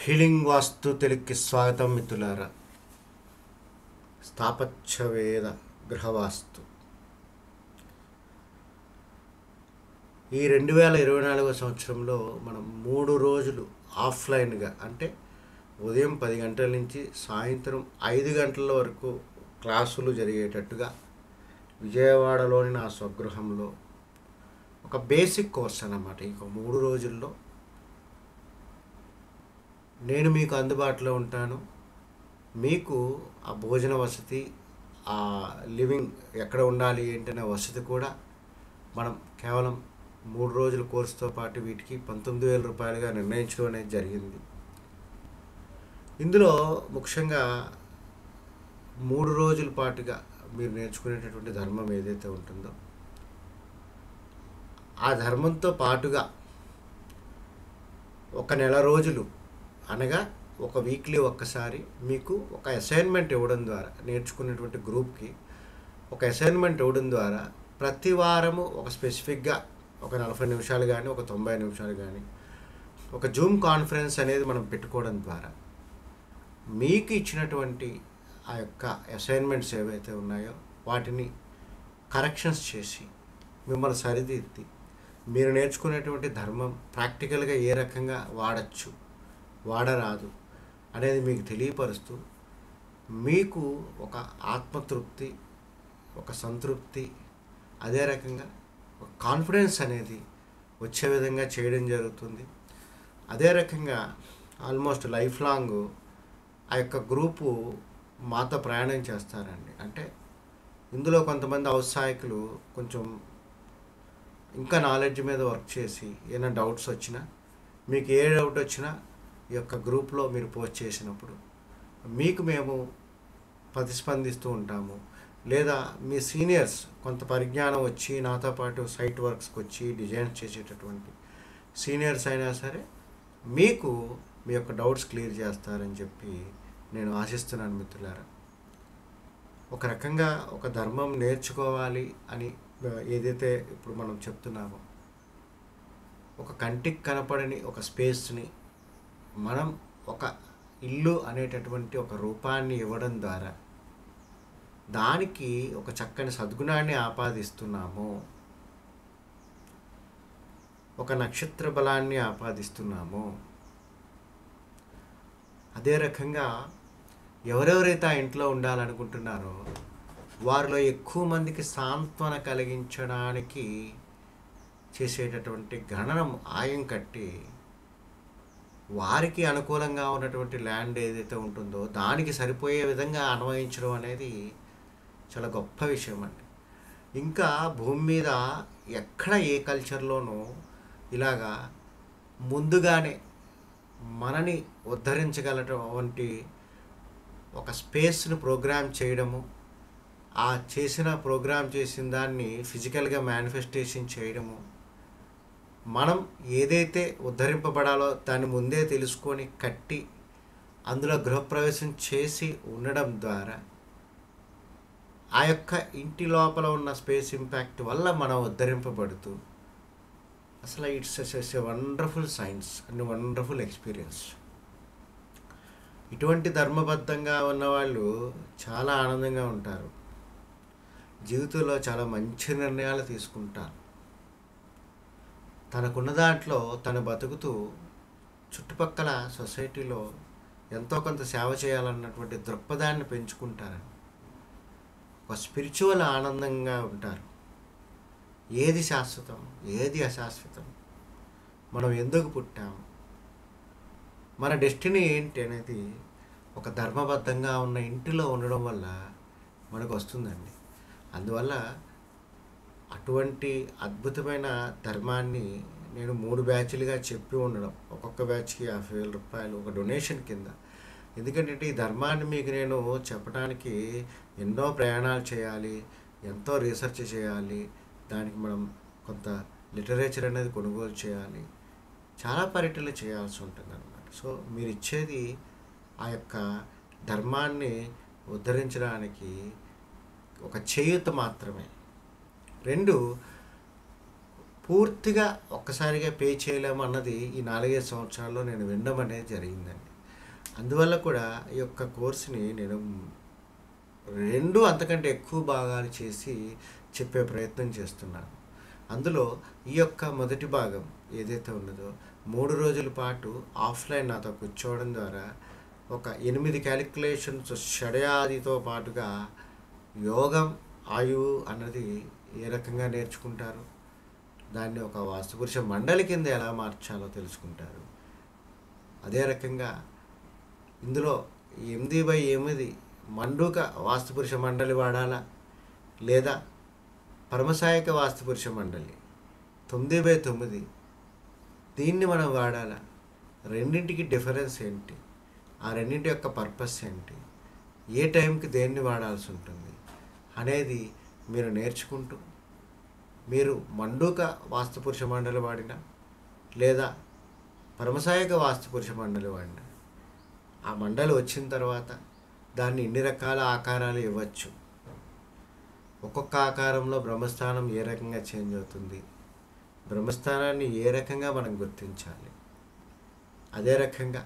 Healing వాస్తు తెలుగుకి స్వాగతం మిత్రులారా. స్థాపత్యవేద గృహవాస్తు ఈ 2024 సంవత్సరంలో మనం 3 రోజులు ఆఫ్లైన్గా, అంటే ఉదయం 10 గంటల నుంచి సాయంత్రం 5 గంటల వరకు క్లాసులు జరిగేటట్టుగా విజయవాడలోని నా స్వగృహంలో ఒక బేసిక్ కోర్స్ అన్నమాట. ఇంకో 3 రోజుల్లో నేను మీకు అందుబాటులో ఉంటాను. మీకు ఆ భోజన వసతి, ఆ లివింగ్ ఎక్కడ ఉండాలి ఏంటనే వసతి కూడా మనం కేవలం 3 రోజుల కోర్సుతో పాటు వీటికి 19,000 రూపాయలుగా నిర్ణయించడం అనేది జరిగింది. ఇందులో ముఖ్యంగా 3 రోజుల పాటుగా మీరు నేర్చుకునేటటువంటి ధర్మం ఏదైతే ఉంటుందో ఆ ధర్మంతో పాటుగా ఒక నెల రోజులు, అనగా ఒక వీక్లీ ఒక్కసారి మీకు ఒక అసైన్మెంట్ ఇవ్వడం ద్వారా, నేర్చుకునేటువంటి గ్రూప్కి ఒక అసైన్మెంట్ ఇవ్వడం ద్వారా ప్రతి వారము ఒక స్పెసిఫిక్గా ఒక 40 నిమిషాలు కానీ, ఒక 90 నిమిషాలు కానీ ఒక జూమ్ కాన్ఫరెన్స్ అనేది మనం పెట్టుకోవడం ద్వారా మీకు ఇచ్చినటువంటి ఆ యొక్క అసైన్మెంట్స్ ఏవైతే ఉన్నాయో వాటిని కరెక్షన్స్ చేసి మిమ్మల్ని సరిదిద్ది మీరు నేర్చుకునేటువంటి ధర్మం ప్రాక్టికల్గా ఏ రకంగా వాడచ్చు, వాడరాదు అనేది మీకు తెలియపరుస్తూ మీకు ఒక ఆత్మతృప్తి, ఒక సంతృప్తి, అదే రకంగా ఒక కాన్ఫిడెన్స్ అనేది వచ్చే విధంగా చేయడం జరుగుతుంది. అదే రకంగా ఆల్మోస్ట్ లైఫ్ లాంగ్ ఆ యొక్క గ్రూపు మాతో ప్రయాణం చేస్తారండి. అంటే ఇందులో కొంతమంది ఔత్సాహికులు కొంచెం ఇంకా నాలెడ్జ్ మీద వర్క్ చేసి ఏమైనా డౌట్స్ వచ్చినా, మీకు ఏ డౌట్ వచ్చినా ఈ యొక్క గ్రూప్లో మీరు పోస్ట్ చేసినప్పుడు మీకు మేము ప్రతిస్పందిస్తూ ఉంటాము. లేదా మీ సీనియర్స్ కొంత పరిజ్ఞానం వచ్చి నాతో పాటు సైట్ వర్క్స్కి వచ్చి డిజైన్స్ చేసేటటువంటి సీనియర్స్ అయినా సరే మీకు మీ యొక్క డౌట్స్ క్లియర్ చేస్తారని చెప్పి నేను ఆశిస్తున్నాను మిత్రులారా. ఒక రకంగా ఒక ధర్మం నేర్చుకోవాలి అని ఏదైతే ఇప్పుడు మనం చెప్తున్నామో, ఒక కంటికి కనపడని ఒక స్పేస్ని మనం ఒక ఇల్లు అనేటటువంటి ఒక రూపాన్ని ఇవ్వడం ద్వారా దానికి ఒక చక్కని సద్గుణాన్ని ఆపాదిస్తున్నాము, ఒక నక్షత్ర బలాన్ని ఆపాదిస్తున్నాము. అదే రకంగా ఎవరెవరైతే ఆ ఇంట్లో ఉండాలనుకుంటున్నారో వారిలో ఎక్కువ మందికి సాంత్వన కలిగించడానికి చేసేటటువంటి గణనం ఆయం కట్టి వారికి అనుకూలంగా ఉన్నటువంటి ల్యాండ్ ఏదైతే ఉంటుందో దానికి సరిపోయే విధంగా అన్వయించడం అనేది చాలా గొప్ప విషయం అండి. ఇంకా భూమి మీద ఎక్కడ ఏ కల్చర్లోనూ ఇలాగా ముందుగానే మనని ఉద్ధరించగలటువంటి ఒక స్పేస్ను ప్రోగ్రామ్ చేయడము, ఆ ప్రోగ్రామ్ చేసిన దాన్ని ఫిజికల్గా మేనిఫెస్టేషన్ చేయడము, మనం ఏదైతే ఉద్ధరింపబడాలో దాన్ని ముందే తెలుసుకొని కట్టి అందులో గృహప్రవేశం చేసి ఉండడం ద్వారా ఆ యొక్క ఇంటి లోపల ఉన్న స్పేస్ ఇంపాక్ట్ వల్ల మనం ఉద్ధరింపబడుతూ, అసలు it's a wonderful science and wonderful experience. ఇటువంటి ధర్మబద్ధంగా ఉన్నవాళ్ళు చాలా ఆనందంగా ఉంటారు, జీవితంలో చాలా మంచి నిర్ణయాలు తీసుకుంటారు. తనకున్న దాంట్లో తను బతుకుతూ చుట్టుపక్కల సొసైటీలో ఎంతో కొంత సేవ చేయాలన్నటువంటి దృక్పథాన్ని పెంచుకుంటారని ఒక స్పిరిచువల్ ఆనందంగా ఉంటారు. ఏది శాశ్వతం, ఏది అశాశ్వతం, మనం ఎందుకు పుట్టాము, మన డెస్టినీ ఏంటి అనేది ఒక ధర్మబద్ధంగా ఉన్న ఇంటిలో ఉండడం వల్ల మనకు వస్తుందండి. అందువల్ల అటువంటి అద్భుతమైన ధర్మాన్ని నేను 3 బ్యాచ్లుగా చెప్పి ఉండడం, ఒక్కొక్క బ్యాచ్కి 50,000 రూపాయలు ఒక డొనేషన్ కింద. ఎందుకంటే ఈ ధర్మాన్ని మీకు నేను చెప్పడానికి ఎన్నో ప్రయాణాలు చేయాలి, ఎంతో రీసెర్చ్ చేయాలి, దానికి మనం కొంత లిటరేచర్ అనేది కొనుగోలు చేయాలి, చాలా పర్యటనలు చేయాల్సి ఉంటుంది అన్నమాట. సో మీరు ఇచ్చేది ఆ యొక్క ధర్మాన్ని ఉద్ధరించడానికి ఒక చేయూత మాత్రమే. 2, పూర్తిగా ఒక్కసారిగా పే చేయలేము అన్నది ఈ 4-5 సంవత్సరాల్లో నేను వినడం అనేది జరిగిందండి. అందువల్ల కూడా ఈ యొక్క కోర్సుని నేను 2 అంతకంటే ఎక్కువ భాగాలు చేసి చెప్పే ప్రయత్నం చేస్తున్నాను. అందులో ఈ యొక్క మొదటి భాగం ఏదైతే ఉన్నదో 3 రోజుల పాటు ఆఫ్‌లైన్ నాతో కూర్చోవడం ద్వారా ఒక 8 క్యాలిక్యులేషన్స్ షడయాదితో పాటుగా యోగం, ఆయువు అన్నది ఏ రకంగా నేర్చుకుంటారు, దాన్ని ఒక వాస్తుపురుష మండలి కింద ఎలా మార్చాలో తెలుసుకుంటారు. అదే రకంగా ఇందులో 8/8 మండూక వాస్తుపురుష మండలి వాడాలా, లేదా పరమసాయక వాస్తుపురుష మండలి 9/9 దీన్ని మనం వాడాలా, రెండింటికి డిఫరెన్స్ ఏంటి, ఆ రెండింటి యొక్క పర్పస్ ఏంటి, ఏ టైంకి దేన్ని వాడాల్సి ఉంటుంది అనేది మీరు నేర్చుకుంటూ, మీరు మండూక వాస్తుపురుష మండలి వాడినా లేదా పరమసాయక వాస్తుపురుష మండలి వాడినా ఆ మండలి వచ్చిన తర్వాత దాన్ని ఇన్ని రకాల ఆకారాలు ఇవ్వచ్చు. ఒక్కొక్క ఆకారంలో బ్రహ్మస్థానం ఏ రకంగా చేంజ్ అవుతుంది, బ్రహ్మస్థానాన్ని ఏ రకంగా మనం గుర్తించాలి, అదే రకంగా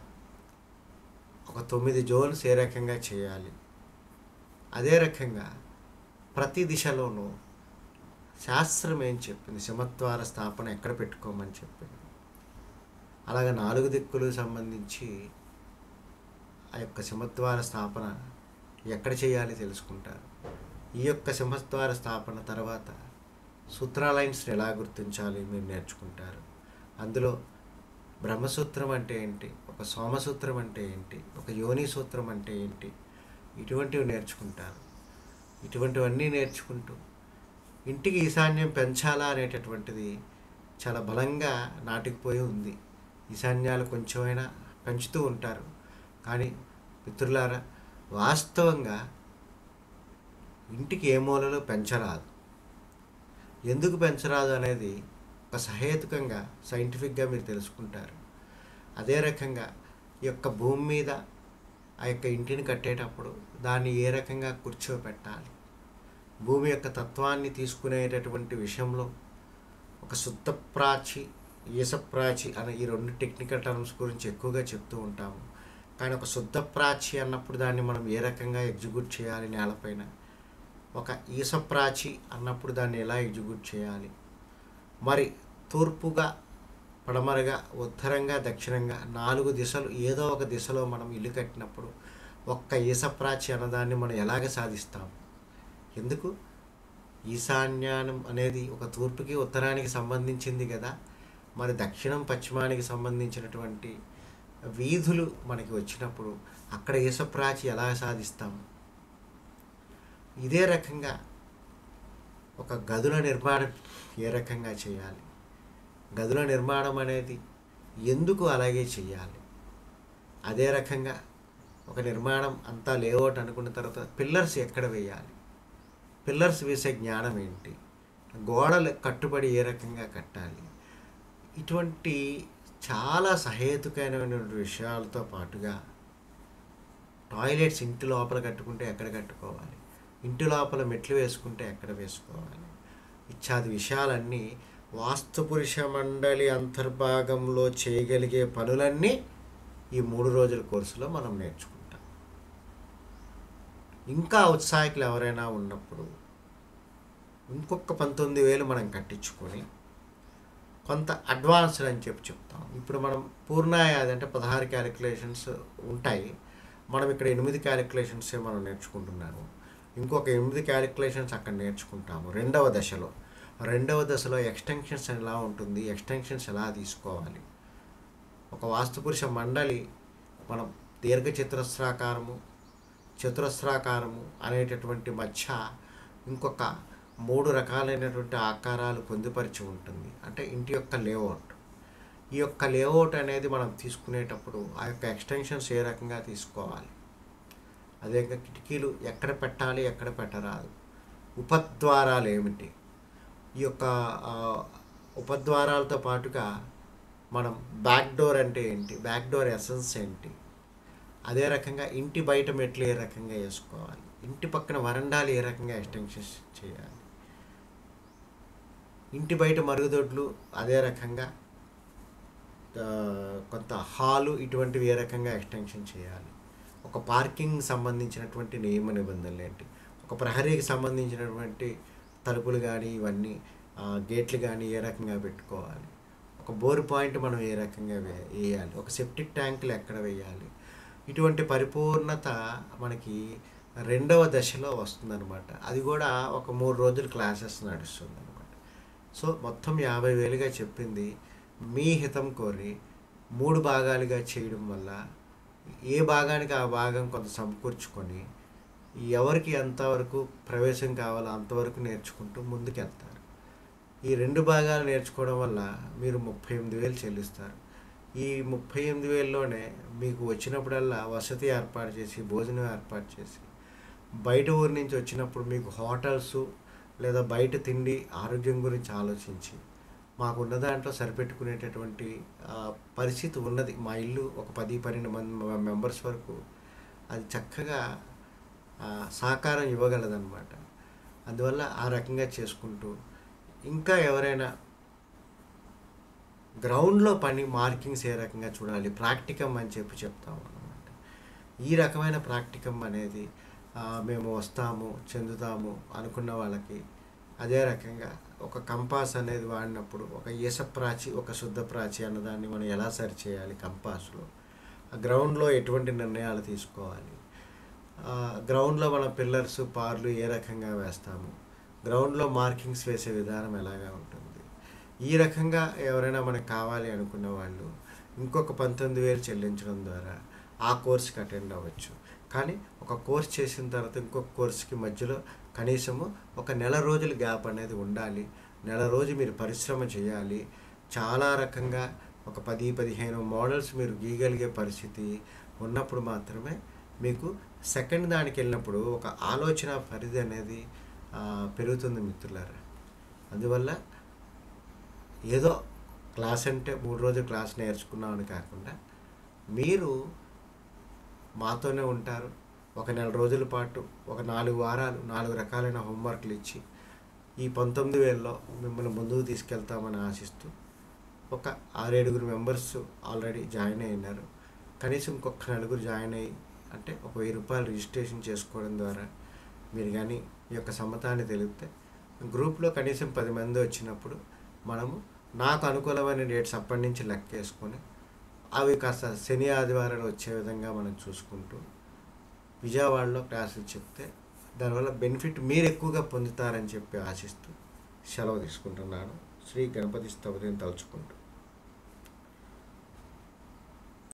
ఒక 9 జోన్స్ ఏ రకంగా చేయాలి, అదే రకంగా ప్రతి దిశలోనూ శాస్త్రం ఏం చెప్పింది, సింహద్వార స్థాపన ఎక్కడ పెట్టుకోమని చెప్పింది, అలాగే 4 దిక్కులు సంబంధించి ఆ యొక్క సింహద్వార స్థాపన ఎక్కడ చేయాలి తెలుసుకుంటారు. ఈ యొక్క సింహద్వార స్థాపన తర్వాత సూత్రాలైన్స్ని ఎలా గుర్తించాలి మీరు నేర్చుకుంటారు. అందులో బ్రహ్మసూత్రం అంటే ఏంటి, ఒక సోమసూత్రం అంటే ఏంటి, ఒక యోని సూత్రం అంటే ఏంటి, ఇటువంటివి నేర్చుకుంటారు. ఇటువంటివన్నీ నేర్చుకుంటూ ఇంటికి ఈశాన్యం పెంచాలా అనేటటువంటిది చాలా బలంగా నాటుకుపోయి ఉంది. ఈశాన్యాలు కొంచెమైనా పెంచుతూ ఉంటారు, కానీ మిత్రులారా వాస్తవంగా ఇంటికి ఏ మూలలో పెంచరాదు. ఎందుకు పెంచరాదు అనేది ఒక సహేతుకంగా సైంటిఫిక్గా మీరు తెలుసుకుంటారు. అదే రకంగా ఈ యొక్క భూమి మీద ఆ యొక్క ఇంటిని కట్టేటప్పుడు దాన్ని ఏ రకంగా కూర్చోబెట్టాలి, భూమి యొక్క తత్వాన్ని తీసుకునేటటువంటి విషయంలో ఒక శుద్ధప్రాచి, ఈశప్రాచి అనే ఈ 2 టెక్నికల్ టర్మ్స్ గురించి ఎక్కువగా చెప్తూ ఉంటాము. కానీ ఒక శుద్ధప్రాచి అన్నప్పుడు దాన్ని మనం ఏ రకంగా ఎగ్జిక్యూట్ చేయాలి నేలపైన, ఒక ఈశప్రాచి అన్నప్పుడు దాన్ని ఎలా ఎగ్జిక్యూట్ చేయాలి, మరి తూర్పుగా, పడమరగా, ఉత్తరంగా, దక్షిణంగా 4 దిశలు ఏదో ఒక దిశలో మనం ఇల్లు కట్టినప్పుడు ఒక్క ఈశప్రాచి అన్నదాన్ని మనం ఎలాగ సాధిస్తాం. ఎందుకు, ఈశాన్యానం అనేది ఒక తూర్పుకి ఉత్తరానికి సంబంధించింది కదా, మరి దక్షిణం పశ్చిమానికి సంబంధించినటువంటి వీధులు మనకి వచ్చినప్పుడు అక్కడ ఈశప్రాచి ఎలా సాధిస్తాం. ఇదే రకంగా ఒక గదుల నిర్మాణం ఏ రకంగా చేయాలి, గదుల నిర్మాణం అనేది ఎందుకు అలాగే చేయాలి, అదే రకంగా ఒక నిర్మాణం అంతా లేఅవుట్ అనుకున్న తర్వాత పిల్లర్స్ ఎక్కడ వేయాలి, పిల్లర్స్ వేసే జ్ఞానం ఏంటి, గోడలు కట్టుబడి ఏ రకంగా కట్టాలి, ఇటువంటి చాలా సహేతుకమైనటువంటి విషయాలతో పాటుగా టాయిలెట్స్ ఇంటి లోపల కట్టుకుంటే ఎక్కడ కట్టుకోవాలి, ఇంటి లోపల మెట్లు వేసుకుంటే ఎక్కడ వేసుకోవాలి, ఇత్యాది విషయాలన్నీ వాస్తుపురుష మండలి అంతర్భాగంలో చేయగలిగే పనులన్నీ ఈ 3 రోజుల కోర్సులో మనం నేర్చుకుంటాం. ఇంకా ఉత్సాహికులు ఎవరైనా ఉన్నప్పుడు ఇంకొక 19,000 మనం కట్టించుకొని కొంత అడ్వాన్స్డ్ అని చెప్తాం. ఇప్పుడు మనం పూర్ణాయాది అంటే 16 క్యాలిక్యులేషన్స్ ఉంటాయి, మనం ఇక్కడ 8 క్యాలిక్యులేషన్సే మనం నేర్చుకుంటున్నాము. ఇంకొక 8 క్యాలిక్యులేషన్స్ అక్కడ నేర్చుకుంటాము రెండవ దశలో ఎక్స్టెన్షన్స్ ఎలా ఉంటుంది, ఎక్స్టెన్షన్స్ ఎలా తీసుకోవాలి, ఒక వాస్తుపురుష మండలి మనం చతురస్రాకారము అనేటటువంటి మధ్య ఇంకొక 3 రకాలైనటువంటి ఆకారాలు పొందుపరిచి ఉంటుంది. అంటే ఇంటి యొక్క లేఅవుట్, ఈ యొక్క లేఅవుట్ అనేది మనం తీసుకునేటప్పుడు ఆ యొక్క ఎక్స్టెన్షన్స్ ఏ రకంగా తీసుకోవాలి, అదే కిటికీలు ఎక్కడ పెట్టాలి, ఎక్కడ పెట్టరాదు, ఉపద్వారాలు ఏమిటి, ఈ యొక్క ఉపద్వారాలతో పాటుగా మనం బ్యాక్ డోర్ అంటే ఏంటి, బ్యాక్ డోర్ ఎసెన్స్ ఏంటి, అదే రకంగా ఇంటి బయట మెట్లు ఏ రకంగా వేసుకోవాలి, ఇంటి పక్కన వరండాలు ఏ రకంగా ఎక్స్టెన్షన్స్ చేయాలి, ఇంటి బయట మరుగుదొడ్లు, అదే రకంగా కొంత హాలు ఇటువంటివి ఏ రకంగా ఎక్స్టెన్షన్ చేయాలి, ఒక పార్కింగ్ సంబంధించినటువంటి నియమ నిబంధనలు ఏంటి, ఒక ప్రహరీకి సంబంధించినటువంటి తలుపులు కానీ ఇవన్నీ గేట్లు కానీ ఏ రకంగా పెట్టుకోవాలి, ఒక బోర్ పాయింట్ మనం ఏ రకంగా వేయాలి, ఒక సెప్టిక్ ట్యాంకులు ఎక్కడ వేయాలి, ఇటువంటి పరిపూర్ణత మనకి రెండవ దశలో వస్తుందన్నమాట. అది కూడా ఒక 3 రోజులు క్లాసెస్ నడుస్తుంది అనమాట. సో మొత్తం 50,000గా చెప్పింది మీ హితం కోరి 3 భాగాలుగా చేయడం వల్ల ఏ భాగానికి ఆ భాగం కొంత సమకూర్చుకొని ఎవరికి ఎంతవరకు ప్రవేశం కావాలో అంతవరకు నేర్చుకుంటూ ముందుకెళ్తారు. ఈ 2 భాగాలు నేర్చుకోవడం వల్ల మీరు 38,000 చెల్లిస్తారు. ఈ 38,000లోనే మీకు వచ్చినప్పుడల్లా వసతి ఏర్పాటు చేసి, భోజనం ఏర్పాటు చేసి, బయట ఊరి నుంచి వచ్చినప్పుడు మీకు హోటల్స్ లేదా బయట తిండి ఆరోగ్యం గురించి ఆలోచించి మాకున్న దాంట్లో సరిపెట్టుకునేటటువంటి పరిస్థితి ఉన్నది. మా ఇల్లు ఒక 10-12 మంది మెంబర్స్ వరకు అది చక్కగా సహకారం ఇవ్వగలదన్నమాట. అందువల్ల ఆ రకంగా చేసుకుంటూ ఇంకా ఎవరైనా గ్రౌండ్లో పని మార్కింగ్స్ ఏ రకంగా చూడాలి, ప్రాక్టికమ్ అని చెప్తాము అన్నమాట. ఈ రకమైన ప్రాక్టికమ్ అనేది మేము వస్తాము చెందుతాము అనుకున్న వాళ్ళకి అదే రకంగా ఒక కంపాస్ అనేది వాడినప్పుడు ఒక ఈసప్రాచి ఒక శుద్ధప్రాచి అన్నదాన్ని మనం ఎలా సరి చేయాలి, కంపాస్లో గ్రౌండ్లో ఎటువంటి నిర్ణయాలు తీసుకోవాలి, గ్రౌండ్లో మన పిల్లర్స్ పార్లు ఏ రకంగా వేస్తాము, గ్రౌండ్లో మార్కింగ్స్ వేసే విధానం ఎలాగా ఉంటుంది. ఈ రకంగా ఎవరైనా మనకు కావాలి అనుకున్న వాళ్ళు ఇంకొక 19,000 చెల్లించడం ద్వారా ఆ కోర్స్కి అటెండ్ అవ్వచ్చు. కానీ ఒక కోర్స్ చేసిన తర్వాత ఇంకొక కోర్స్కి మధ్యలో కనీసము ఒక నెల రోజుల గ్యాప్ అనేది ఉండాలి. నెల రోజు మీరు పరిశ్రమ చేయాలి. చాలా రకంగా ఒక 10-15 మోడల్స్ మీరు గీయగలిగే పరిస్థితి ఉన్నప్పుడు మాత్రమే మీకు సెకండ్ దానికి వెళ్ళినప్పుడు ఒక ఆలోచన పరిధి అనేది పెరుగుతుంది మిత్రులారా. అందువల్ల ఏదో క్లాస్ అంటే 3 రోజులు క్లాస్ నేర్చుకున్నామని కాకుండా మీరు మాతోనే ఉంటారు. ఒక నెల రోజుల పాటు ఒక 4 వారాలు 4 రకాలైన హోంవర్క్లు ఇచ్చి ఈ 19,000లో మిమ్మల్ని ముందుకు తీసుకెళ్తామని ఆశిస్తూ ఒక 6-7 మెంబర్స్ ఆల్రెడీ జాయిన్ అయినారు. కనీసం ఇంకొక 4 జాయిన్ అయ్యి అంటే ఒక 1,000 రూపాయలు రిజిస్ట్రేషన్ చేసుకోవడం ద్వారా మీరు కానీ మీ యొక్క సమ్మతాన్ని తెలిపితే గ్రూప్లో కనీసం 10 మంది వచ్చినప్పుడు మనము నాకు అనుకూలమైన డేట్స్ అప్పటి నుంచి లెక్కేసుకొని అవి కాస్త శని ఆదివారాలు వచ్చే విధంగా మనం చూసుకుంటూ విజయవాడలో క్లాసులు చెప్తే దానివల్ల బెనిఫిట్ మీరు ఎక్కువగా పొందుతారని చెప్పి ఆశిస్తూ సెలవు తీసుకుంటున్నాను. శ్రీ గణపతి స్తవతిని తలుచుకుంటూ.